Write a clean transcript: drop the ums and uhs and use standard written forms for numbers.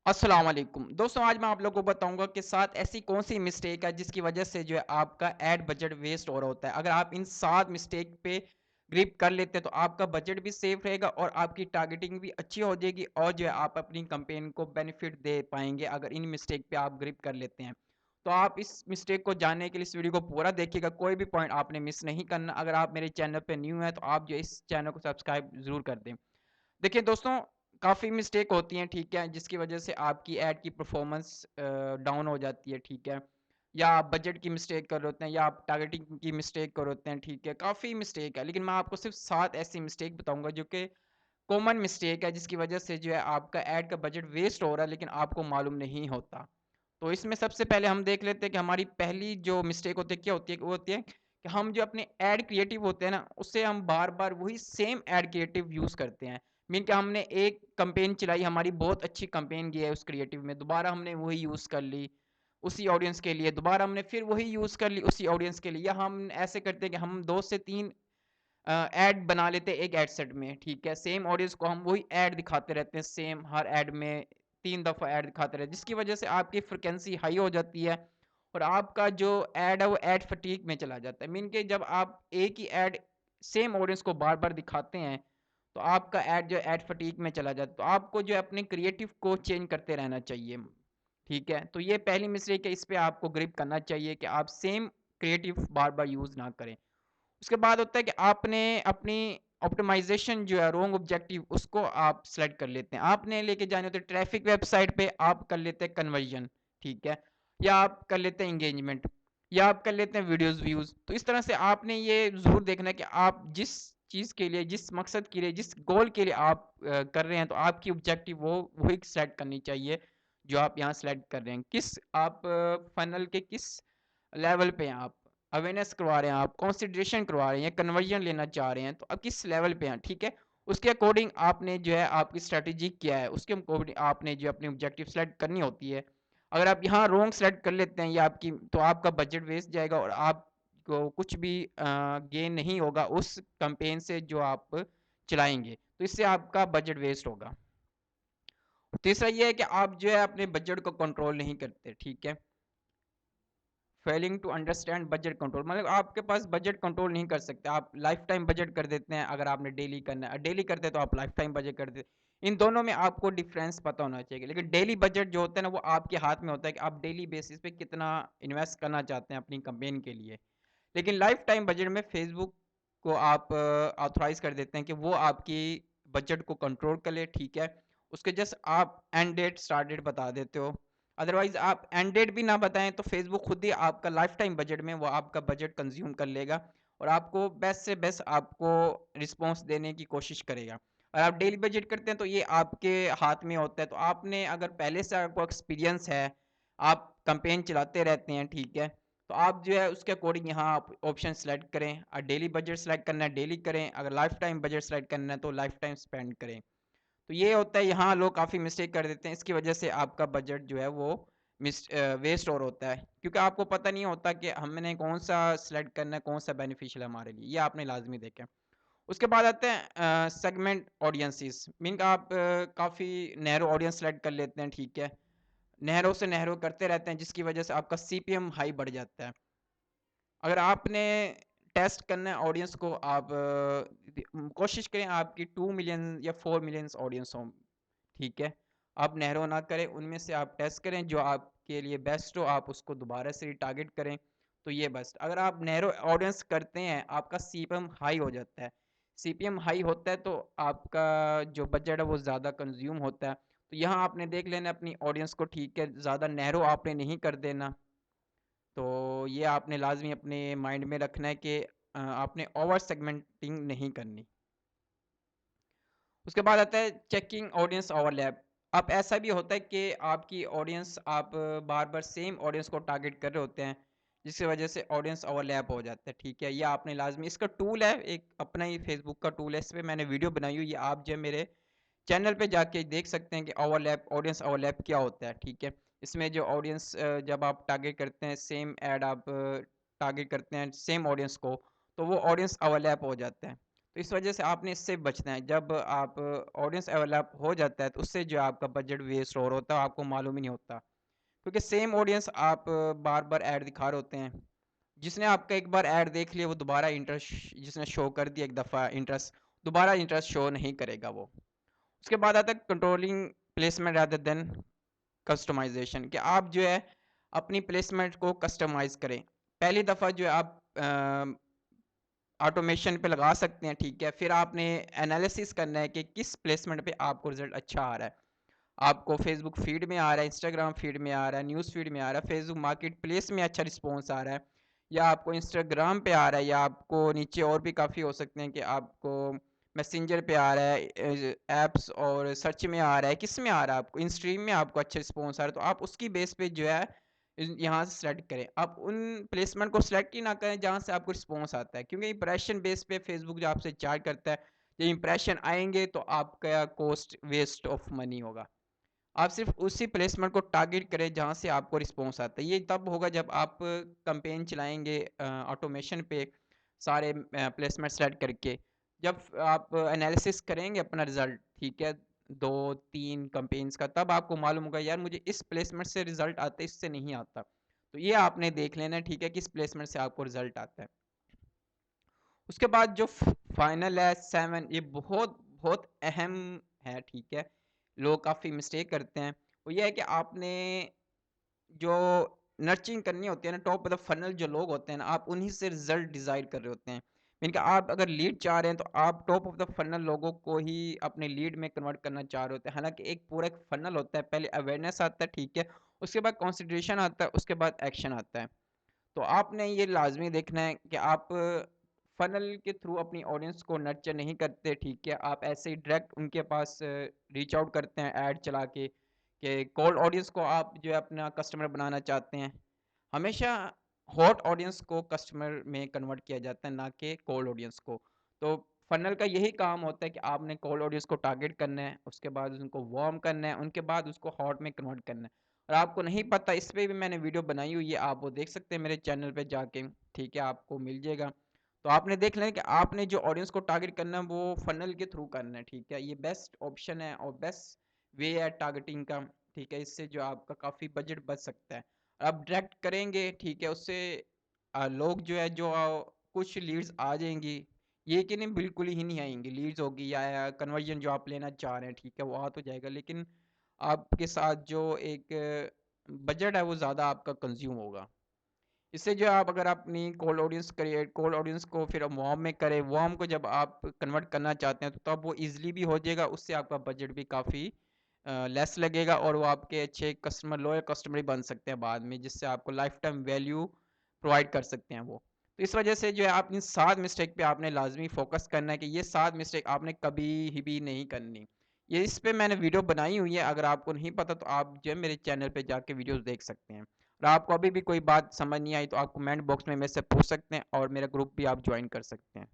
अस्सलाम वालेकुम दोस्तों, आज मैं आप लोगों को बताऊंगा कि सात ऐसी कौन सी मिस्टेक है जिसकी वजह से जो है आपका एड बजट वेस्ट हो रहा होता है। अगर आप इन सात मिस्टेक पे ग्रिप कर लेते हैं तो आपका बजट भी सेफ रहेगा और आपकी टारगेटिंग भी अच्छी हो जाएगी और जो है आप अपनी कंपेन को बेनिफिट दे पाएंगे अगर इन मिस्टेक पे आप ग्रिप कर लेते हैं। तो आप इस मिस्टेक को जानने के लिए इस वीडियो को पूरा देखिएगा, कोई भी पॉइंट आपने मिस नहीं करना। अगर आप मेरे चैनल पे न्यू हैं तो आप जो इस चैनल को सब्सक्राइब जरूर कर दें। देखिए दोस्तों, काफ़ी मिस्टेक होती हैं, ठीक है, जिसकी वजह से आपकी ऐड की परफॉर्मेंस डाउन हो जाती है, ठीक है, या आप बजट की मिस्टेक कर रहे होते हैं या आप टारगेटिंग की मिस्टेक कर रहे होते हैं, ठीक है, काफ़ी मिस्टेक है। लेकिन मैं आपको सिर्फ सात ऐसी मिस्टेक बताऊंगा जो कि कॉमन मिस्टेक है जिसकी वजह से जो है आपका ऐड का बजट वेस्ट हो रहा है लेकिन आपको मालूम नहीं होता। तो इसमें सबसे पहले हम देख लेते हैं कि हमारी पहली जो मिस्टेक होती है क्या होती है। वो होती है कि हम जो अपने ऐड क्रिएटिव होते हैं ना, उससे हम बार बार वही सेम ऐड क्रिएटिव यूज़ करते हैं। मीन कि हमने एक कंपेन चलाई, हमारी बहुत अच्छी कंपेन गई है उस क्रिएटिव में, दोबारा हमने वही यूज़ कर ली उसी ऑडियंस के लिए, दोबारा हमने फिर वही यूज़ कर ली उसी ऑडियंस के लिए, या हम ऐसे करते हैं कि हम दो से तीन ऐड बना लेते हैं एक ऐड सेट में, ठीक है, सेम ऑडियंस को हम वही ऐड दिखाते रहते हैं, सेम हर ऐड में 3 दफ़ा ऐड दिखाते रहते हैं, जिसकी वजह से आपकी फ्रीक्वेंसी हाई हो जाती है और आपका जो ऐड है वो ऐड फटीग में चला जाता है। मीन कि जब आप एक ही ऐड सेम ऑडियंस को बार-बार दिखाते हैं, तो आपका ऐड जो ऐड फटीग में चला जाता है। तो आपको जो है अपने क्रिएटिव को चेंज करते रहना चाहिए, ठीक है? तो ये पहली मिस्टेक है, इस पे आपको ग्रिप करना चाहिए कि आप सेम क्रिएटिव बार-बार यूज़ ना करें। उसके बाद होता है कि आपने अपनी ऑप्टिमाइजेशन जो है रॉन्ग ऑब्जेक्टिव उसको आप सेलेक्ट कर लेते हैं। आपने लेके जाने होते हैं ट्रैफिक वेबसाइट पे, आप कर लेते हैं कन्वर्जन, ठीक है, या आप कर लेते हैं एंगेजमेंट, या आप कर लेते हैं वीडियोस व्यूज। तो इस तरह से आपने ये जरूर देखना है कि आप जिस चीज़ के लिए, जिस मकसद के लिए, जिस गोल के लिए आप कर रहे हैं, तो आपकी ऑब्जेक्टिव वो वही सेलेक्ट करनी चाहिए जो आप यहाँ सेलेक्ट कर रहे हैं। किस आप फनल के किस लेवल पे हैं, आप अवेयरनेस करवा रहे हैं, आप कंसिडरेशन करवा रहे हैं, कन्वर्जन लेना चाह रहे हैं, तो अब किस लेवल पे हैं, ठीक है, उसके अकॉर्डिंग आपने जो है आपकी स्ट्रेटेजी क्या है, उसके अकॉर्डिंग आपने जो अपनी ऑब्जेक्टिव सेलेक्ट करनी होती है। अगर आप यहाँ रॉन्ग सेलेक्ट कर लेते हैं या आपकी, तो आपका बजट वेस्ट जाएगा और आपको कुछ भी गेन नहीं होगा उस कैंपेन से जो आप चलाएंगे, तो इससे आपका बजट वेस्ट होगा। तीसरा ये है कि आप जो है अपने बजट को कंट्रोल नहीं करते, ठीक है, failing to understand budget control, मतलब आपके पास बजट कंट्रोल नहीं कर सकते, आप लाइफ टाइम बजट कर देते हैं। अगर आपने डेली करना है, डेली करते हैं तो आप लाइफ टाइम बजट कर देते हैं। इन दोनों में आपको डिफरेंस पता होना चाहिए। लेकिन डेली बजट जो होता है ना, वो आपके हाथ में होता है कि आप डेली बेसिस पे कितना इन्वेस्ट करना चाहते हैं अपनी कंपेन के लिए। लेकिन लाइफ टाइम बजट में फेसबुक को आप ऑथराइज कर देते हैं कि वो आपकी बजट को कंट्रोल कर ले, ठीक है, उसके जस्ट आप एंड डेट स्टार्ट डेट बता देते हो। अदरवाइज आप एंड डेट भी ना बताएं तो फेसबुक खुद ही आपका लाइफ टाइम बजट में वो आपका बजट कंज्यूम कर लेगा और आपको बेस्ट से बेस्ट आपको रिस्पॉन्स देने की कोशिश करेगा। अगर आप डेली बजट करते हैं तो ये आपके हाथ में होता है। तो आपने अगर पहले से आपको एक्सपीरियंस है, आप कंपेन चलाते रहते हैं, ठीक है, तो आप जो है उसके अकॉर्डिंग यहाँ आप ऑप्शन सेलेक्ट करें। अगर डेली बजट सेलेक्ट करना है डेली करें, अगर लाइफ टाइम बजट सेलेक्ट करना है तो लाइफ टाइम स्पेंड करें। तो ये होता है, यहाँ लोग काफ़ी मिस्टेक कर देते हैं, इसकी वजह से आपका बजट जो है वो वेस्ट और होता है, क्योंकि आपको पता नहीं होता कि हमने कौन सा सेलेक्ट करना है, कौन सा बेनिफिशियल है हमारे लिए, ये आपने लाजमी देखें। उसके बाद आते हैं सेगमेंट ऑडियंसेस, मीन का आप काफ़ी नैरो ऑडियंस सेलेक्ट कर लेते हैं, ठीक है, नहरों से नहरों करते रहते हैं जिसकी वजह से आपका सीपीएम हाई बढ़ जाता है। अगर आपने टेस्ट करना है ऑडियंस को, आप कोशिश करें आपकी 2 मिलियन या 4 मिलियंस ऑडियंस हो, ठीक है, आप नहरों ना करें, उनमें से आप टेस्ट करें जो आपके लिए बेस्ट हो, आप उसको दोबारा से रिटारगेट करें। तो ये बेस्ट, अगर आप नैरो ऑडियंस करते हैं आपका सीपीएम हाई हो जाता है। सीपीएम हाई होता है तो आपका जो बजट है वो ज़्यादा कंज्यूम होता है। तो यहाँ आपने देख लेना अपनी ऑडियंस को, ठीक है, ज़्यादा नैरो आपने नहीं कर देना। तो ये आपने लाजमी अपने माइंड में रखना है कि आपने ओवर सेगमेंटिंग नहीं करनी। उसके बाद आता है चेकिंग ऑडियंस ओवरलैप। अब ऐसा भी होता है कि आपकी ऑडियंस, आप बार बार सेम ऑडियंस को टारगेट कर रहे होते हैं जिसकी वजह से ऑडियंस ओवरलैप हो जाता है, ठीक है, ये आपने लाजमी, इसका टूल है एक अपना ही फेसबुक का टूल है, इस पर मैंने वीडियो बनाई हुई है, आप जो है मेरे चैनल पे जाके देख सकते हैं कि ओवरलैप, ऑडियंस ओवरलैप क्या होता है, ठीक है। इसमें जो ऑडियंस जब आप टारगेट करते हैं सेम ऐड, आप टारगेट करते हैं सेम ऑडियंस को, तो वो ऑडियंस ओवरलैप हो जाता है। तो इस वजह से आपने इससे बचना है। जब आप ऑडियंस डेवलप हो जाता है तो उससे जो है आपका बजट वेस्ट और होता है, आपको मालूम ही नहीं होता। क्योंकि सेम ऑडियंस आप बार-बार ऐड दिखा रहे होते हैं। जिसने आपका एक बार ऐड देख लिया वो दोबारा इंटरेस्ट जिसने शो कर दिया एक दफ़ा इंटरेस्ट, दोबारा इंटरेस्ट शो नहीं करेगा वो। उसके बाद आता है controlling placement rather than customisation कि आप जो है अपनी प्लेसमेंट को कस्टमाइज़ करें। पहली दफ़ा जो है आप ऑटोमेशन पे लगा सकते हैं, ठीक है। फिर आपने एनालिसिस करना है कि किस प्लेसमेंट पे आपको रिज़ल्ट अच्छा आ रहा है। आपको फेसबुक फीड में आ रहा है, इंस्टाग्राम फीड में आ रहा है, न्यूज़ फीड में आ रहा है, फेसबुक मार्केट प्लेस में अच्छा रिस्पॉन्स आ रहा है, या आपको इंस्टाग्राम पे आ रहा है, या आपको नीचे और भी काफ़ी हो सकते हैं कि आपको मैसेंजर पे आ रहा है, ऐप्स और सर्च में आ रहा है, किस में आ रहा है आपको, इन स्ट्रीम में आपको अच्छा रिस्पॉन्स आ रहा है, तो आप उसकी बेस पे जो है यहाँ से सेलेक्ट करें। आप उन प्लेसमेंट को सेलेक्ट ही ना करें जहाँ से आपको रिस्पॉन्स आता है, क्योंकि इंप्रेशन बेस पे फेसबुक जो आपसे चार्ज करता है, जब इंप्रेशन आएंगे तो आपका कॉस्ट वेस्ट ऑफ मनी होगा। आप सिर्फ उसी प्लेसमेंट को टारगेट करें जहाँ से आपको रिस्पॉन्स आता है। ये तब होगा जब आप कैंपेन चलाएँगे ऑटोमेशन पे सारे प्लेसमेंट सेलेक्ट करके। जब आप एनालिसिस करेंगे अपना रिज़ल्ट, ठीक है, 2-3 कैंपेन्स का, तब आपको मालूम होगा यार मुझे इस प्लेसमेंट से रिज़ल्ट आता है, इससे नहीं आता। तो ये आपने देख लेना है, ठीक है, किस प्लेसमेंट से आपको रिज़ल्ट आता है। उसके बाद जो फाइनल है 7, ये बहुत बहुत अहम है, ठीक है। लोग काफ़ी मिस्टेक करते हैं। वो ये है कि आपने जो नर्चरिंग करनी होती है ना, टॉप ऑफ द फनल जो लोग होते हैं ना, आप उन्हीं से रिजल्ट डिसाइड कर रहे होते हैं। मीन कि आप अगर लीड चाह रहे हैं तो आप टॉप ऑफ द फनल लोगों को ही अपने लीड में कन्वर्ट करना चाह रहे होते हैं। हालांकि एक पूरा एक फनल होता है, पहले अवेयरनेस आता है, ठीक है, उसके बाद कंसिडरेशन आता है, उसके बाद एक्शन आता है। तो आपने ये लाज़मी देखना है कि आप फ़नल के थ्रू अपनी ऑडियंस को नर्चर नहीं करते, ठीक है? आप ऐसे ही डायरेक्ट उनके पास रीच आउट करते हैं ऐड चला के कि कोल्ड ऑडियंस को आप जो है अपना कस्टमर बनाना चाहते हैं। हमेशा हॉट ऑडियंस को कस्टमर में कन्वर्ट किया जाता है, ना कि कोल्ड ऑडियंस को। तो फ़नल का यही काम होता है कि आपने कोल्ड ऑडियंस को टारगेट करना है, उसके बाद उनको वार्म करना है, उनके बाद उसको हॉट में कन्वर्ट करना है। और आपको नहीं पता, इस पे भी मैंने वीडियो बनाई हुई है, आप वो देख सकते हैं मेरे चैनल पे जाके, ठीक है, आपको मिल जाएगा। तो आपने देख लेना कि आपने जो ऑडियंस को टारगेट करना है वो फनल के थ्रू करना है, ठीक है। ये बेस्ट ऑप्शन है और बेस्ट वे है टारगेटिंग का, ठीक है। इससे जो आपका काफ़ी बजट बच सकता है। आप डायरेक्ट करेंगे, ठीक है, उससे लोग जो है जो कुछ लीड्स आ जाएंगी, ये कि नहीं बिल्कुल ही नहीं आएंगी, लीड्स होगी या कन्वर्जन जो आप लेना चाह रहे हैं, ठीक है, वो आ तो जाएगा, लेकिन आपके साथ जो एक बजट है वो ज़्यादा आपका कंज्यूम होगा। इससे जो आप अगर अपनी कोल्ड ऑडियंस को फिर वार्म में करें, वार्म को जब आप कन्वर्ट करना चाहते हैं तो तब वो ईज़िली भी हो जाएगा, उससे आपका बजट भी काफ़ी लेस लगेगा और वो आपके अच्छे कस्टमर लॉयल कस्टमर ही बन सकते हैं बाद में, जिससे आपको लाइफ टाइम वैल्यू प्रोवाइड कर सकते हैं वो। तो इस वजह से जो है आप इन 7 मिस्टेक पे आपने लाज़मी फ़ोकस करना है कि ये 7 मिस्टेक आपने कभी ही भी नहीं करनी। ये इस पे मैंने वीडियो बनाई हुई है, अगर आपको नहीं पता तो आप जो है मेरे चैनल पे जाके वीडियोज़ देख सकते हैं। और आपको अभी भी कोई बात समझ नहीं आई तो आप कमेंट बॉक्स में मेरे से पूछ सकते हैं और मेरा ग्रुप भी आप ज्वाइन कर सकते हैं।